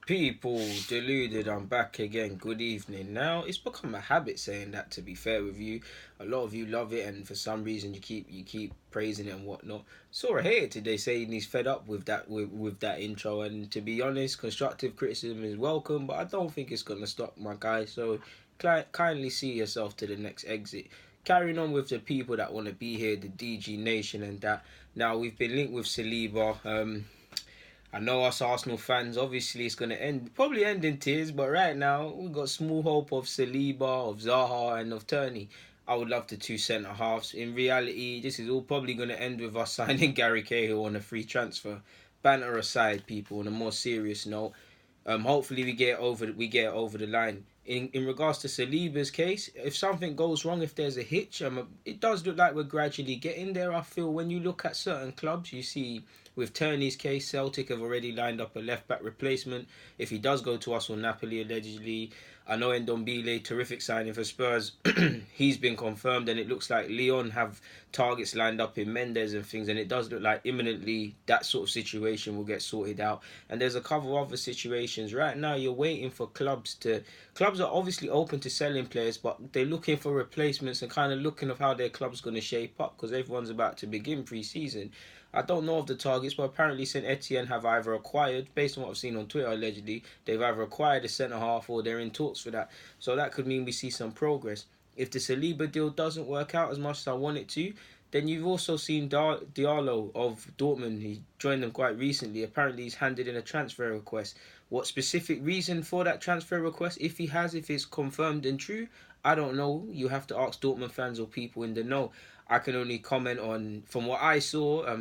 People, deluded, I'm back again. Good evening. Now, it's become a habit saying that, to be fair with you. A lot of you love it, and for some reason you keep praising it and whatnot. Saw a hater today saying he's fed up with with that intro, and to be honest, constructive criticism is welcome, but I don't think it's gonna stop my guy. So kindly see yourself to the next exit. Carrying on with the people that want to be here, the DG Nation and that. Now we've been linked with Saliba. I know us Arsenal fans, obviously it's going to probably end in tears, but right now we've got small hope of Saliba, of Zaha, and of Turney. I would love the two centre halves. In reality, this is all probably going to end with us signing Gary Cahill on a free transfer. Banter aside, people, on a more serious note, hopefully we get over the line. In regards to Saliba's case, if something goes wrong, if there's a hitch, it does look like we're gradually getting there. I feel when you look at certain clubs, you see with Turney's case, Celtic have already lined up a left back replacement. If he does go to us or Napoli allegedly, I know Ndombele, terrific signing for Spurs. He's been confirmed, and it looks like Lyon have targets lined up in Mendes and things, and it does look like imminently that sort of situation will get sorted out. And there's a couple of other situations. Right now, you're waiting for clubs to. Clubs are obviously open to selling players, but they're looking for replacements and kind of looking of how their club's going to shape up because everyone's about to begin pre-season. I don't know of the targets, but apparently Saint Etienne have either acquired, based on what I've seen on Twitter allegedly, they've either acquired a centre half or they're in talks for that. So that could mean we see some progress. If the Saliba deal doesn't work out as much as I want it to, then you've also seen Diallo of Dortmund. He joined them quite recently. Apparently, he's handed in a transfer request. What specific reason for that transfer request, if he has, if it's confirmed and true, I don't know. You have to ask Dortmund fans or people in the know. I can only comment on from what I saw.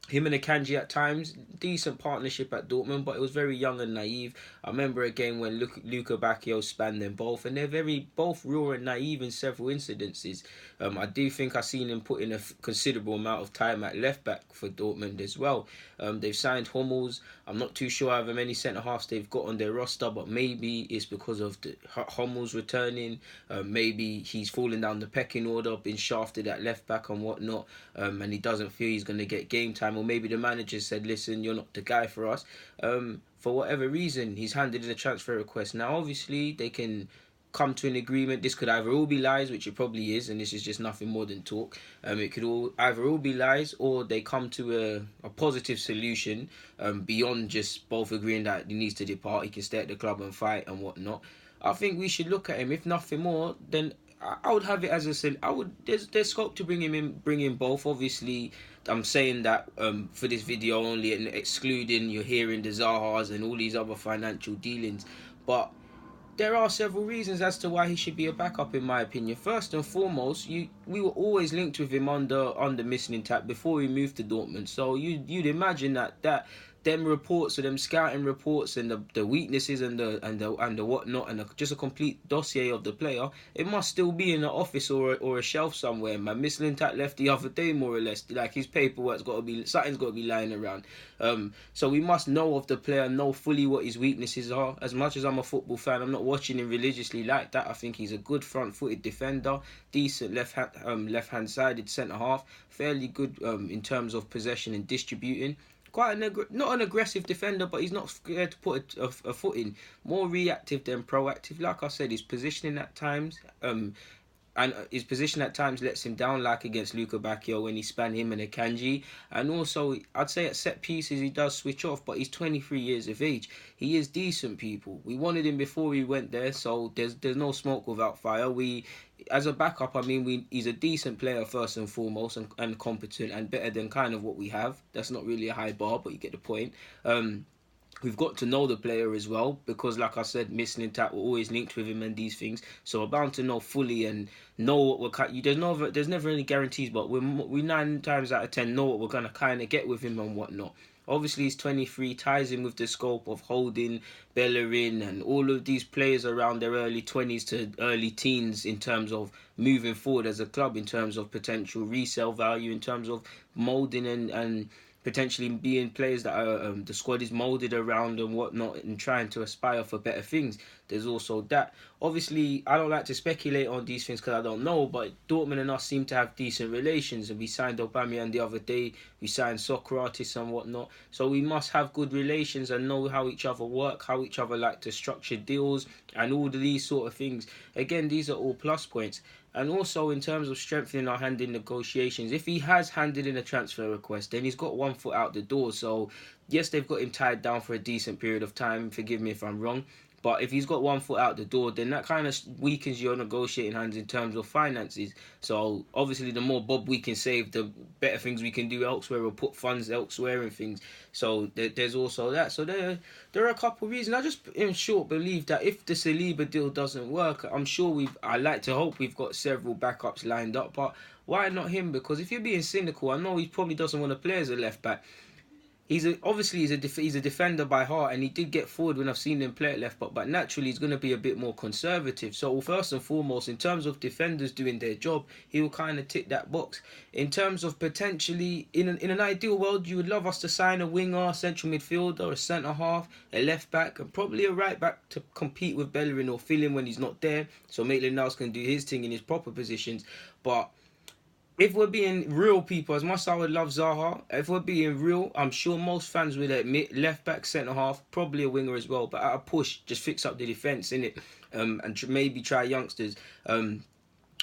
Him and Akanji at times, decent partnership at Dortmund, but it was very young and naive. I remember a game when Luka Bacchio spanned them both, and they're very both raw and naive in several incidences. I do think I've seen him put in a considerable amount of time at left back for Dortmund as well. They've signed Hummels. I'm not too sure however many centre halves they've got on their roster, but maybe it's because of the Hummels returning. Maybe he's fallen down the pecking order, been shafted at left back and whatnot, and he doesn't feel he's going to get game time, or maybe the manager said, "Listen, you're not the guy for us." For whatever reason, he's handed in a transfer request. Now, obviously, they can come to an agreement. This could either all be lies, which it probably is, and this is just nothing more than talk. It could all be lies, or they come to a positive solution beyond just both agreeing that he needs to depart, he can stay at the club and fight and whatnot. I think we should look at him. If nothing more, then I would have it as a I would. There's scope to bring in both. Obviously, I'm saying that for this video only and excluding you're hearing the Zahas and all these other financial dealings, but there are several reasons as to why he should be a backup, in my opinion. First and foremost, we were always linked with him under missing tap before he moved to Dortmund. So you'd imagine that them reports or them scouting reports and the weaknesses and the whatnot and just a complete dossier of the player, it must still be in an office or a shelf somewhere. My Michelin tap left the other day, more or less. Like his paperwork's got to be something's got to be lying around. So we must know of the player, know fully what his weaknesses are. As much as I'm a football fan, I'm not watching him religiously like that. I think he's a good front-footed defender, decent left-hand sided centre half, fairly good in terms of possession and distributing. Quite not an aggressive defender, but he's not scared to put a foot in. More reactive than proactive. Like I said, his positioning at times, and his position at times lets him down, like against Luka Bacchio when he spanned him and Akanji. And also, I'd say at set pieces he does switch off, but he's 23 years of age. He is decent, people. We wanted him before we went there, so there's no smoke without fire. As a backup, I mean, he's a decent player first and foremost, and competent and better than kind of what we have. That's not really a high bar, but you get the point. We've got to know the player as well because, like I said, missing tap, we're always linked with him and these things. So we're bound to know fully and know what we're. There's never any guarantees, but we 9 times out of 10 know what we're gonna kind of get with him and whatnot. Obviously, he's 23, ties in with the scope of Holding, Bellerin, and all of these players around their early 20s to early teens in terms of moving forward as a club, in terms of potential resale value, in terms of moulding and potentially being players that are the squad is moulded around and whatnot, and trying to aspire for better things. There's also that. Obviously, I don't like to speculate on these things because I don't know, but Dortmund and us seem to have decent relations, and we signed Aubameyang the other day, we signed Socrates and whatnot, so we must have good relations and know how each other work, how each other like to structure deals, and all of these sort of things. Again, these are all plus points. And also in terms of strengthening our hand in negotiations, if he has handed in a transfer request, then he's got one foot out the door. So yes, they've got him tied down for a decent period of time. Forgive me if I'm wrong. But if he's got one foot out the door, then that kind of weakens your negotiating hands in terms of finances. So obviously, the more bob we can save, the better things we can do elsewhere, or put funds elsewhere and things. So there's also that. So there are a couple of reasons. I just, in short, believe that if the Saliba deal doesn't work, I'm sure I like to hope we've got several backups lined up. But why not him? Because if you're being cynical, I know he probably doesn't want to play as a left back. He's a defender by heart, and he did get forward when I've seen him play at left back, but naturally he's going to be a bit more conservative. So first and foremost, in terms of defenders doing their job, he will kind of tick that box. In terms of potentially, in an ideal world, you would love us to sign a winger, central midfielder, a centre half, a left back, and probably a right back to compete with Bellerin or fill in when he's not there, so Maitland-Niles can do his thing in his proper positions. But if we're being real, people, as much as I would love Zaha, if we're being real, I'm sure most fans would admit left back, centre half, probably a winger as well. But at a push, just fix up the defence, innit? And maybe try youngsters.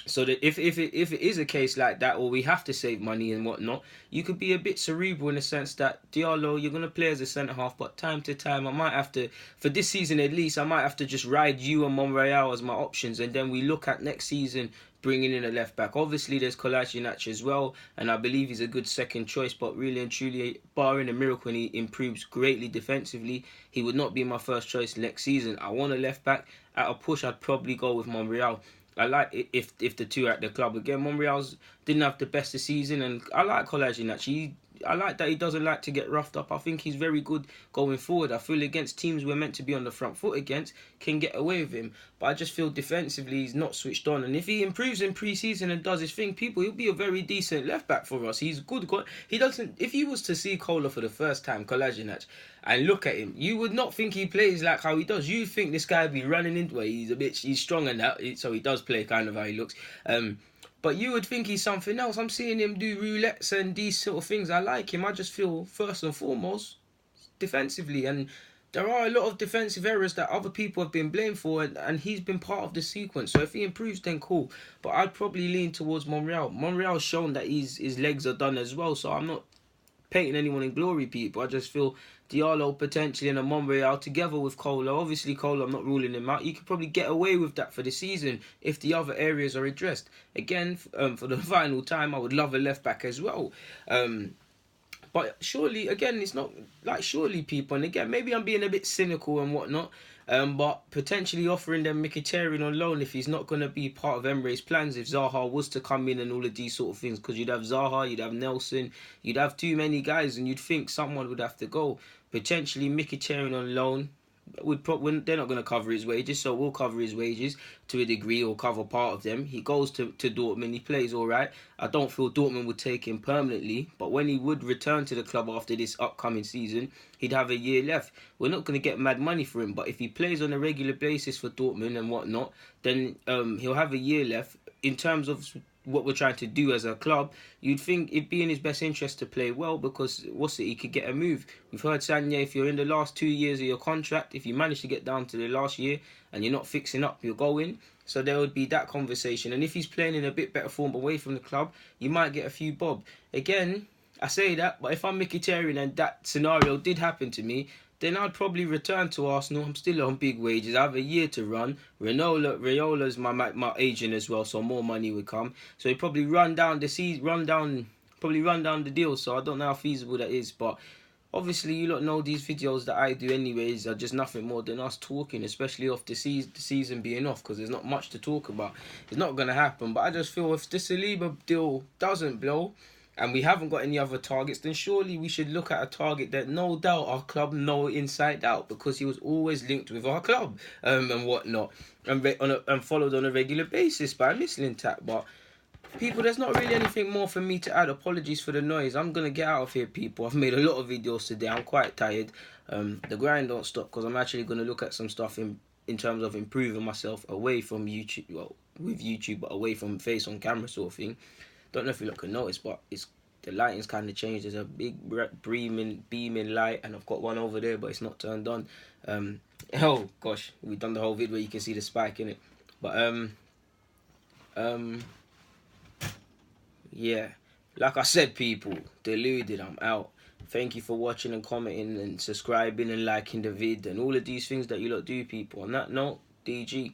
So that if it is a case like that, or we have to save money and whatnot, you could be a bit cerebral in the sense that Diallo, you're gonna play as a centre half, but time to time I might have to, for this season at least, I might have to just ride you and Monreal as my options, and then we look at next season bringing in a left back. Obviously, there's Kolasinac as well, and I believe he's a good second choice. But really and truly, barring a miracle and he improves greatly defensively, he would not be my first choice next season. I want a left back. At a push, I'd probably go with Monreal. I like it if the two are at the club again. Monreal's didn't have the best of season, and I like Kolasinac. I like that he doesn't like to get roughed up. I think he's very good going forward. I feel against teams we're meant to be on the front foot against, can get away with him. But I just feel defensively he's not switched on. And if he improves in pre-season and does his thing, he'll be a very decent left back for us. He's good. He doesn't. If you was to see Kohler for the first time, Kolasinac, and look at him, you would not think he plays like how he does. You think this guy would be running into it. He's strong and that, so he does play kind of how he looks. But you would think he's something else. I'm seeing him do roulettes and these sort of things. I like him. I just feel, first and foremost, defensively. And there are a lot of defensive errors that other people have been blamed for, and he's been part of the sequence. So if he improves, then cool. But I'd probably lean towards Monreal. Monreal's shown that his legs are done as well. So I'm not painting anyone in glory, people. I just feel Diallo potentially and a Monreal together with Kohler. Obviously, Kohler, I'm not ruling him out. You could probably get away with that for the season if the other areas are addressed. Again, for the final time, I would love a left back as well. But surely, again, it's not like surely, people. And again, maybe I'm being a bit cynical and whatnot. But potentially offering them Mkhitaryan on loan if he's not going to be part of Emre's plans, if Zaha was to come in and all of these sort of things, because you'd have Zaha, you'd have Nelson, you'd have too many guys, and you'd think someone would have to go. Potentially Mkhitaryan on loan. They're not going to cover his wages, so we'll cover his wages to a degree, or cover part of them. He goes to Dortmund, he plays all right. I don't feel Dortmund would take him permanently, but when he would return to the club after this upcoming season, he'd have a year left. We're not going to get mad money for him, but if he plays on a regular basis for Dortmund and whatnot, then he'll have a year left. In terms of what we're trying to do as a club, you'd think it'd be in his best interest to play well, because he could get a move. We've heard Sanya, if you're in the last 2 years of your contract, if you manage to get down to the last year and you're not fixing up, you're going. So there would be that conversation. And if he's playing in a bit better form away from the club, you might get a few bob. Again, I say that, but if I'm Mkhitaryan and that scenario did happen to me, then I'd probably return to Arsenal. I'm still on big wages. I have a year to run. Rayola's my agent as well, so more money would come. So he'd probably run down the deal. So I don't know how feasible that is, but obviously you lot know these videos that I do anyways are just nothing more than us talking, especially off the season being off, because there's not much to talk about. It's not going to happen, but I just feel if the Saliba deal doesn't blow, and we haven't got any other targets, then surely we should look at a target that no doubt our club know inside out, because he was always linked with our club and whatnot, and followed on a regular basis by Michelin Tap. But People, there's not really anything more for me to add. Apologies for the noise. I'm gonna get out of here, people. I've made a lot of videos today. I'm quite tired. The grind don't stop because I'm actually gonna look at some stuff in terms of improving myself away from YouTube. Well, with YouTube, but away from face on camera sort of thing. Don't know if you look can notice, but it's the lighting's kind of changed. There's a big beaming light, and I've got one over there, but it's not turned on. Oh gosh, we've done the whole video where you can see the spike in it. But yeah, like I said, people, Deluded, I'm out. Thank you for watching and commenting and subscribing and liking the vid and all of these things that you lot do, people. On that note, DG.